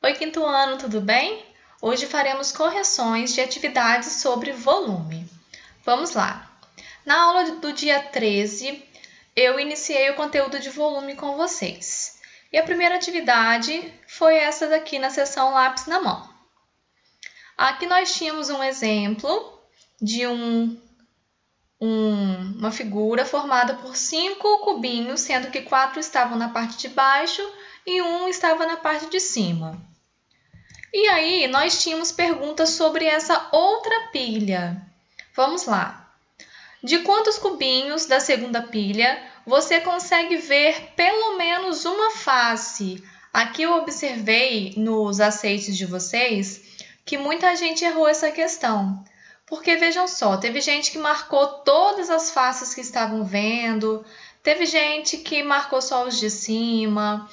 Oi, quinto ano, tudo bem? Hoje faremos correções de atividades sobre volume. Vamos lá! Na aula do dia 13, eu iniciei o conteúdo de volume com vocês. E a primeira atividade foi essa daqui na seção lápis na mão. Aqui nós tínhamos um exemplo de uma figura formada por 5 cubinhos, sendo que 4 estavam na parte de baixo e 1 estava na parte de cima. E aí, nós tínhamos perguntas sobre essa outra pilha. Vamos lá. De quantos cubinhos da segunda pilha você consegue ver pelo menos uma face? Aqui eu observei nos aceites de vocês que muita gente errou essa questão. Porque vejam só, teve gente que marcou todas as faces que estavam vendo, teve gente que marcou só os de cima.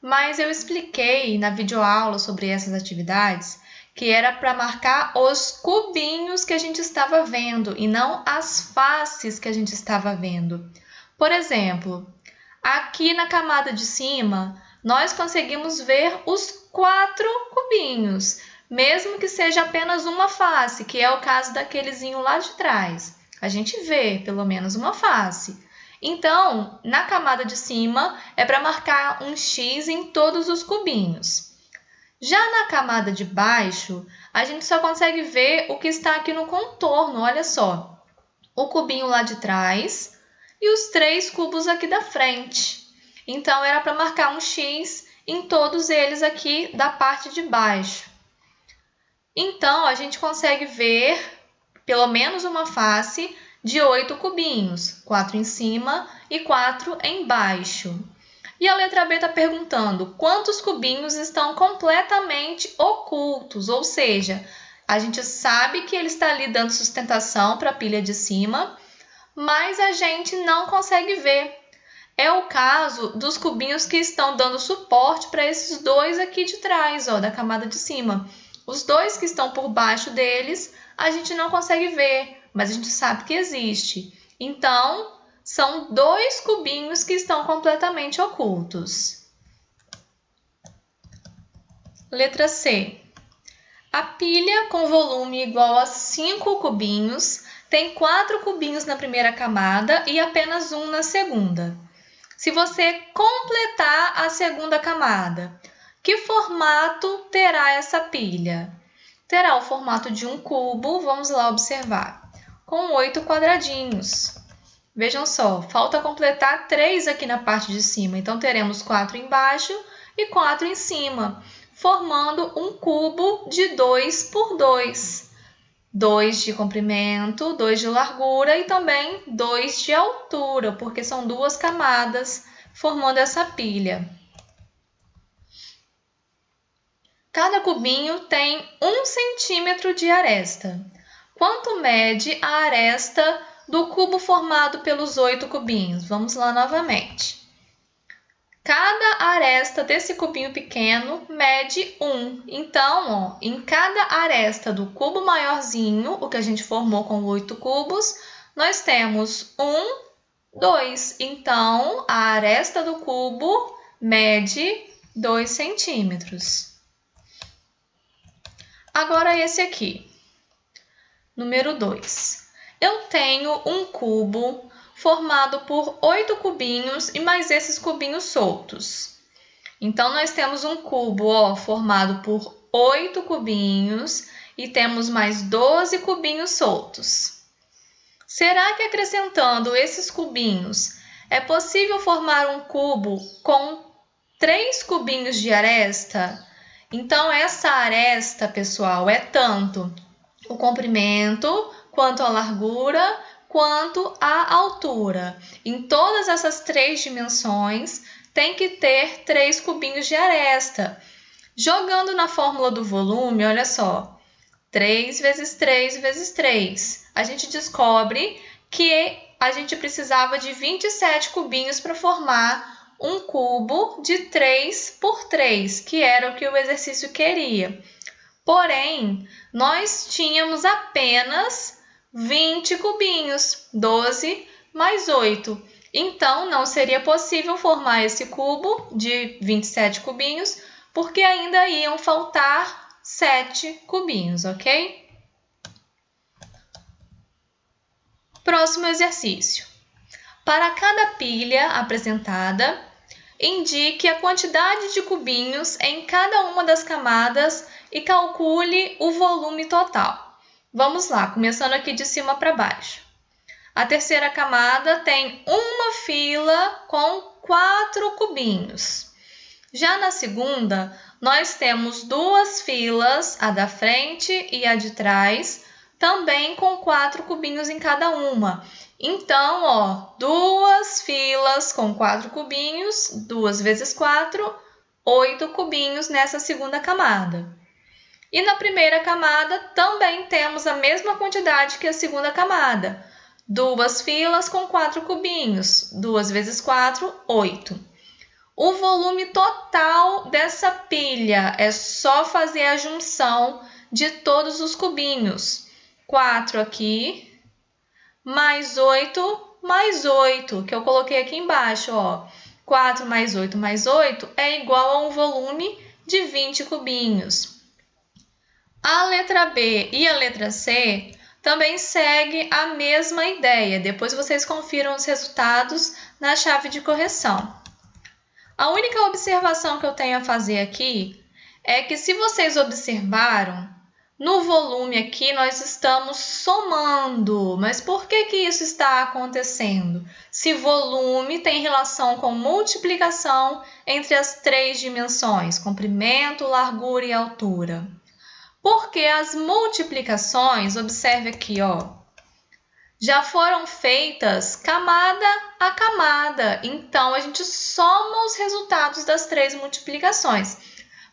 Mas eu expliquei na videoaula sobre essas atividades que era para marcar os cubinhos que a gente estava vendo e não as faces que a gente estava vendo. Por exemplo, aqui na camada de cima, nós conseguimos ver os 4 cubinhos, mesmo que seja apenas uma face, que é o caso daquelezinho lá de trás. A gente vê pelo menos uma face. Então, na camada de cima, é para marcar um X em todos os cubinhos. Já na camada de baixo, a gente só consegue ver o que está aqui no contorno, olha só. O cubinho lá de trás e os 3 cubos aqui da frente. Então, era para marcar um X em todos eles aqui da parte de baixo. Então, a gente consegue ver pelo menos uma face de 8 cubinhos, 4 em cima e 4 embaixo. E a letra B está perguntando quantos cubinhos estão completamente ocultos, ou seja, a gente sabe que ele está ali dando sustentação para a pilha de cima, mas a gente não consegue ver. É o caso dos cubinhos que estão dando suporte para esses 2 aqui de trás, ó, da camada de cima. Os 2 que estão por baixo deles, a gente não consegue ver, mas a gente sabe que existe. Então, são 2 cubinhos que estão completamente ocultos. Letra C. A pilha com volume igual a 5 cubinhos tem 4 cubinhos na primeira camada e apenas 1 na segunda. Se você completar a segunda camada, que formato terá essa pilha? Terá o formato de um cubo, vamos lá observar, com 8 quadradinhos. Vejam só, falta completar 3 aqui na parte de cima, então teremos 4 embaixo e 4 em cima, formando um cubo de 2 por 2. 2 de comprimento, 2 de largura e também 2 de altura, porque são 2 camadas formando essa pilha. Cada cubinho tem 1 centímetro de aresta. Quanto mede a aresta do cubo formado pelos 8 cubinhos? Vamos lá novamente. Cada aresta desse cubinho pequeno mede 1. Então, ó, em cada aresta do cubo maiorzinho, o que a gente formou com 8 cubos, nós temos 1, 2. Então, a aresta do cubo mede 2 centímetros. Agora esse aqui, número 2. Eu tenho um cubo formado por 8 cubinhos e mais esses cubinhos soltos. Então, nós temos um cubo, ó, formado por 8 cubinhos e temos mais 12 cubinhos soltos. Será que acrescentando esses cubinhos é possível formar um cubo com 3 cubinhos de aresta? Então, essa aresta, pessoal, é tanto o comprimento, quanto a largura, quanto a altura. Em todas essas 3 dimensões, tem que ter 3 cubinhos de aresta. Jogando na fórmula do volume, olha só, 3 vezes 3 vezes 3. A gente descobre que a gente precisava de 27 cubinhos para formar um cubo de 3 por 3, que era o que o exercício queria. Porém, nós tínhamos apenas 20 cubinhos, 12 mais 8. Então, não seria possível formar esse cubo de 27 cubinhos porque ainda iam faltar 7 cubinhos, ok? Próximo exercício. Para cada pilha apresentada, indique a quantidade de cubinhos em cada uma das camadas e calcule o volume total. Vamos lá, começando aqui de cima para baixo. A terceira camada tem uma fila com 4 cubinhos. Já na segunda, nós temos 2 filas, a da frente e a de trás, também com 4 cubinhos em cada uma. Então, ó, 2 filas com 4 cubinhos, 2 vezes 4, 8 cubinhos nessa segunda camada. E na primeira camada também temos a mesma quantidade que a segunda camada. 2 filas com 4 cubinhos, 2 vezes 4, 8. O volume total dessa pilha é só fazer a junção de todos os cubinhos. 4 aqui, mais 8, que eu coloquei aqui embaixo, ó. 4 mais 8 é igual a um volume de 20 cubinhos. A letra B e a letra C também seguem a mesma ideia. Depois vocês confiram os resultados na chave de correção. A única observação que eu tenho a fazer aqui é que, se vocês observaram, no volume aqui nós estamos somando. Mas por que isso está acontecendo? Se volume tem relação com multiplicação entre as 3 dimensões, comprimento, largura e altura. Porque as multiplicações, observe aqui, ó, já foram feitas camada a camada. Então, a gente soma os resultados das 3 multiplicações.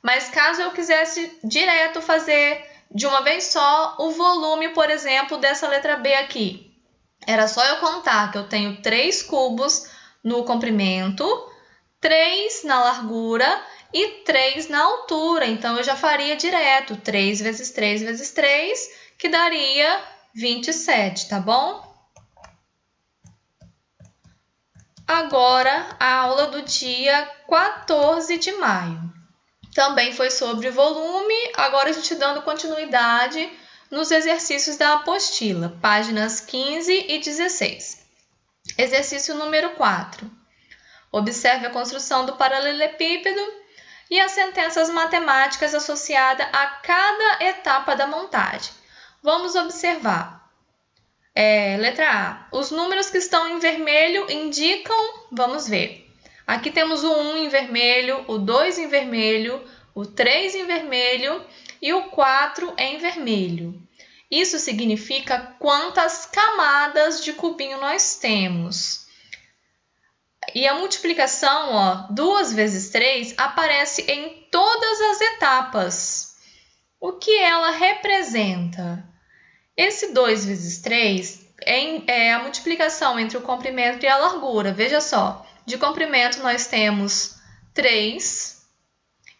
Mas caso eu quisesse direto fazer de uma vez só o volume, por exemplo, dessa letra B aqui, era só eu contar que eu tenho 3 cubos no comprimento, 3 na largura e 3 na altura. Então, eu já faria direto 3 vezes 3 vezes 3, que daria 27, tá bom? Agora, a aula do dia 14 de maio. Também foi sobre volume, agora a gente dando continuidade nos exercícios da apostila, páginas 15 e 16. Exercício número 4. Observe a construção do paralelepípedo e as sentenças matemáticas associadas a cada etapa da montagem. Vamos observar. Letra A. Os números que estão em vermelho indicam, vamos ver. Aqui temos o 1 em vermelho, o 2 em vermelho, o 3 em vermelho e o 4 em vermelho. Isso significa quantas camadas de cubinho nós temos. E a multiplicação, ó, 2 vezes 3, aparece em todas as etapas. O que ela representa? Esse 2 vezes 3 é a multiplicação entre o comprimento e a largura. Veja só, de comprimento nós temos 3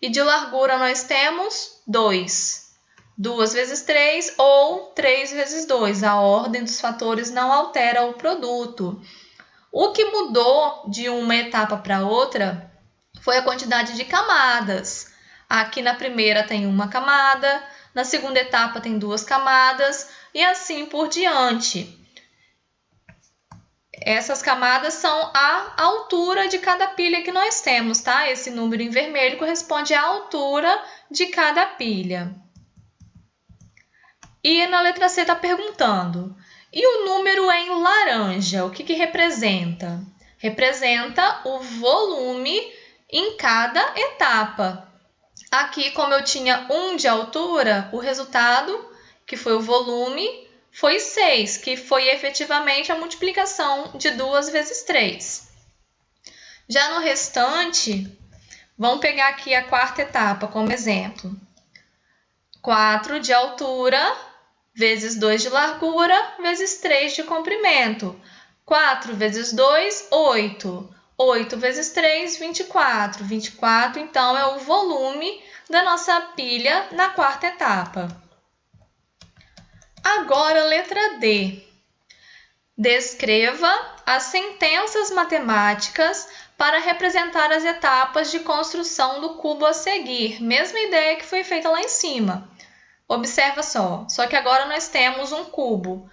e de largura nós temos 2. 2 vezes 3 ou 3 vezes 2. A ordem dos fatores não altera o produto. O que mudou de uma etapa para outra foi a quantidade de camadas. Aqui na primeira tem uma camada, na segunda etapa tem 2 camadas e assim por diante. Essas camadas são a altura de cada pilha que nós temos, tá? Esse número em vermelho corresponde à altura de cada pilha. E na letra C está perguntando: e o número em laranja, o que representa? Representa o volume em cada etapa. Aqui, como eu tinha 1 de altura, o resultado, que foi o volume, foi 6, que foi efetivamente a multiplicação de 2 vezes 3. Já no restante, vamos pegar aqui a quarta etapa como exemplo. 4 de altura vezes 2 de largura vezes 3 de comprimento. 4 vezes 2, 8. 8 vezes 3, 24. 24, então, é o volume da nossa pilha na quarta etapa. Agora, letra D. Descreva as sentenças matemáticas para representar as etapas de construção do cubo a seguir. Mesma ideia que foi feita lá em cima. Observa só que agora nós temos um cubo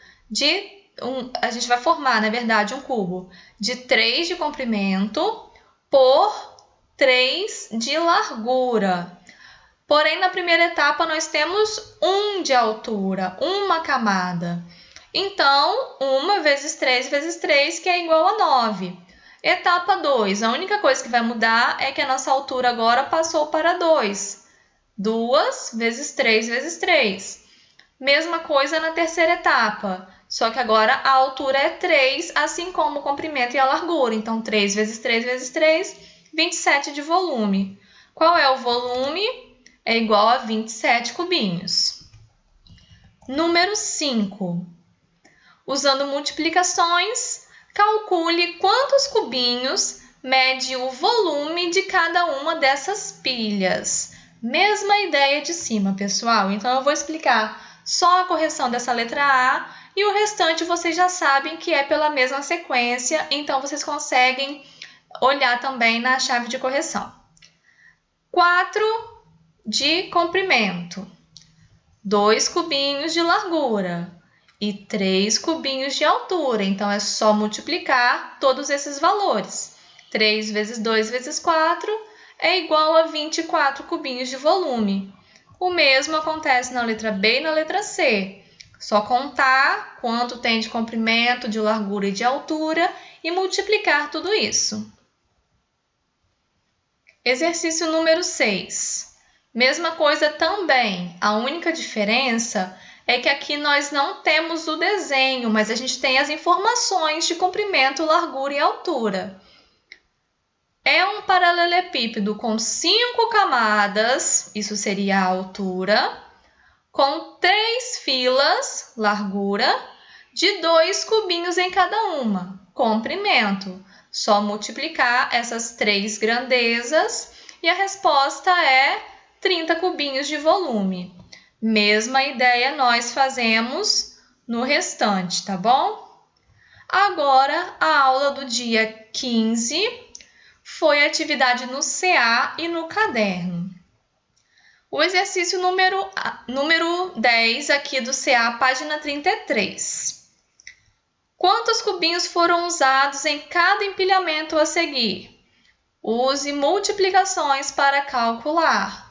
a gente vai formar, na verdade, um cubo de 3 de comprimento por 3 de largura. Porém, na primeira etapa, nós temos 1 de altura, uma camada. Então, 1 vezes 3 vezes 3, que é igual a 9. Etapa 2, a única coisa que vai mudar é que a nossa altura agora passou para 2. 2 vezes 3 vezes 3. Mesma coisa na terceira etapa, só que agora a altura é 3, assim como o comprimento e a largura. Então, 3 vezes 3 vezes 3, 27 de volume. Qual é o volume? É igual a 27 cubinhos. Número 5. Usando multiplicações, calcule quantos cubinhos mede o volume de cada uma dessas pilhas. Mesma ideia de cima, pessoal. Então, eu vou explicar só a correção dessa letra A e o restante vocês já sabem que é pela mesma sequência, então vocês conseguem olhar também na chave de correção. 4 de comprimento, 2 cubinhos de largura e 3 cubinhos de altura. Então, é só multiplicar todos esses valores. 3 vezes 2 vezes 4 é igual a 24 cubinhos de volume. O mesmo acontece na letra B e na letra C. Só contar quanto tem de comprimento, de largura e de altura e multiplicar tudo isso. Exercício número 6. Mesma coisa também. A única diferença é que aqui nós não temos o desenho, mas a gente tem as informações de comprimento, largura e altura. É um paralelepípedo com 5 camadas, isso seria a altura, com 3 filas, largura, de 2 cubinhos em cada uma, comprimento. Só multiplicar essas 3 grandezas e a resposta é 30 cubinhos de volume. Mesma ideia nós fazemos no restante, tá bom? Agora, a aula do dia 15 foi a atividade no CA e no caderno. O exercício número 10 aqui do CA, página 33. Quantos cubinhos foram usados em cada empilhamento a seguir? Use multiplicações para calcular.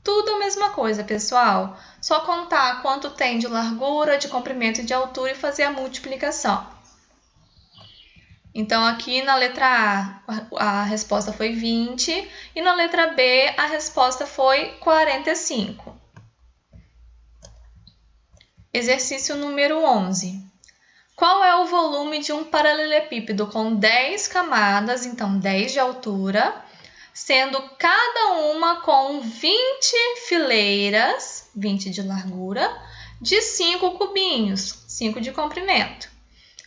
Tudo a mesma coisa, pessoal. Só contar quanto tem de largura, de comprimento e de altura e fazer a multiplicação. Então, aqui na letra A, a resposta foi 20 e na letra B, a resposta foi 45. Exercício número 11. Qual é o volume de um paralelepípedo com 10 camadas, então 10 de altura, sendo cada uma com 20 fileiras, 20 de largura, de 5 cubinhos, 5 de comprimento?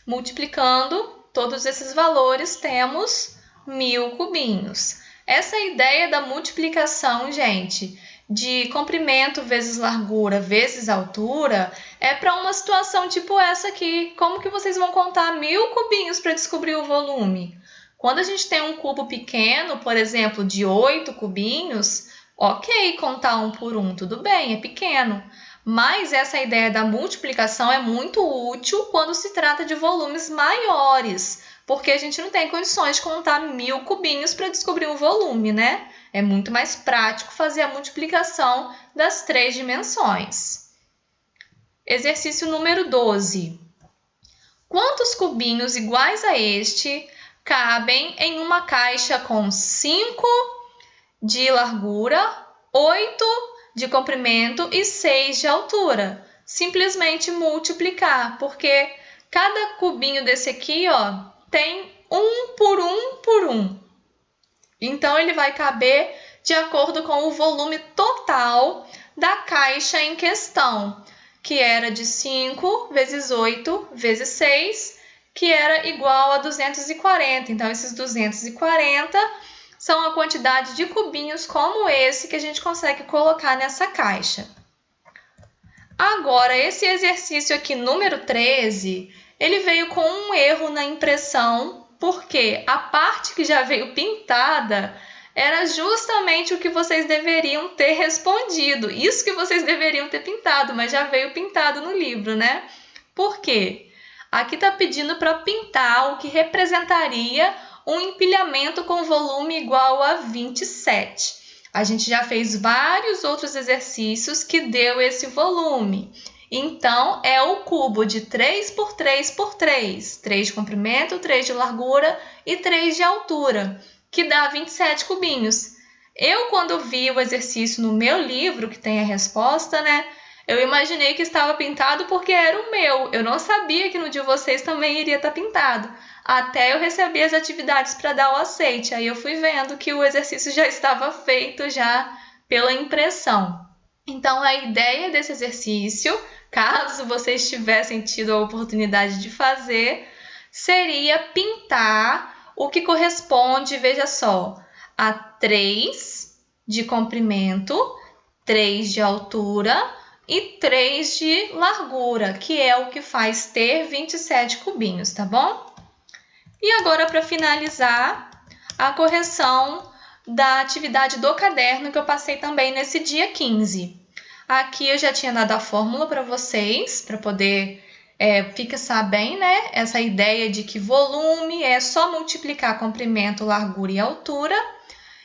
Multiplicando todos esses valores, temos 1000 cubinhos. Essa ideia da multiplicação, gente, de comprimento vezes largura vezes altura, é para uma situação tipo essa aqui. Como que vocês vão contar 1000 cubinhos para descobrir o volume? Quando a gente tem um cubo pequeno, por exemplo, de 8 cubinhos, ok, contar um por um, tudo bem, é pequeno. Mas essa ideia da multiplicação é muito útil quando se trata de volumes maiores, porque a gente não tem condições de contar 1000 cubinhos para descobrir um volume, né? É muito mais prático fazer a multiplicação das 3 dimensões. Exercício número 12. Quantos cubinhos iguais a este cabem em uma caixa com 5 de largura, 8 de comprimento e 6 de altura? Simplesmente multiplicar, porque cada cubinho desse aqui, ó, tem 1 por 1 por 1. Então, ele vai caber de acordo com o volume total da caixa em questão, que era de 5 vezes 8 vezes 6, que era igual a 240. Então, esses 240 são a quantidade de cubinhos como esse que a gente consegue colocar nessa caixa. Agora, esse exercício aqui, número 13, ele veio com um erro na impressão porque a parte que já veio pintada era justamente o que vocês deveriam ter respondido. Isso que vocês deveriam ter pintado, mas já veio pintado no livro, né? Por quê? Aqui está pedindo para pintar o que representaria um empilhamento com volume igual a 27. A gente já fez vários outros exercícios que deu esse volume. Então, é o cubo de 3 por 3 por 3. 3 de comprimento, 3 de largura e 3 de altura, que dá 27 cubinhos. Eu, quando vi o exercício no meu livro, que tem a resposta, né? Eu imaginei que estava pintado porque era o meu. Eu não sabia que no de vocês também iria estar pintado. Até eu receber as atividades para dar o aceite. Aí eu fui vendo que o exercício já estava feito já pela impressão. Então, a ideia desse exercício, caso vocês tivessem tido a oportunidade de fazer, seria pintar o que corresponde, veja só, a 3 de comprimento, 3 de altura e 3 de largura, que é o que faz ter 27 cubinhos, tá bom? E agora, para finalizar, a correção da atividade do caderno que eu passei também nesse dia 15. Aqui eu já tinha dado a fórmula para vocês, para poder fixar bem, né? Essa ideia de que volume é só multiplicar comprimento, largura e altura.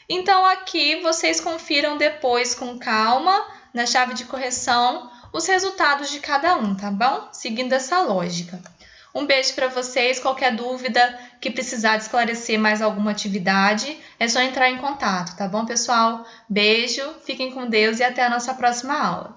Então, aqui vocês confiram depois com calma, na chave de correção, os resultados de cada um, tá bom? Seguindo essa lógica. Um beijo para vocês. Qualquer dúvida que precisar de esclarecer mais alguma atividade, é só entrar em contato, tá bom, pessoal? Beijo, fiquem com Deus e até a nossa próxima aula.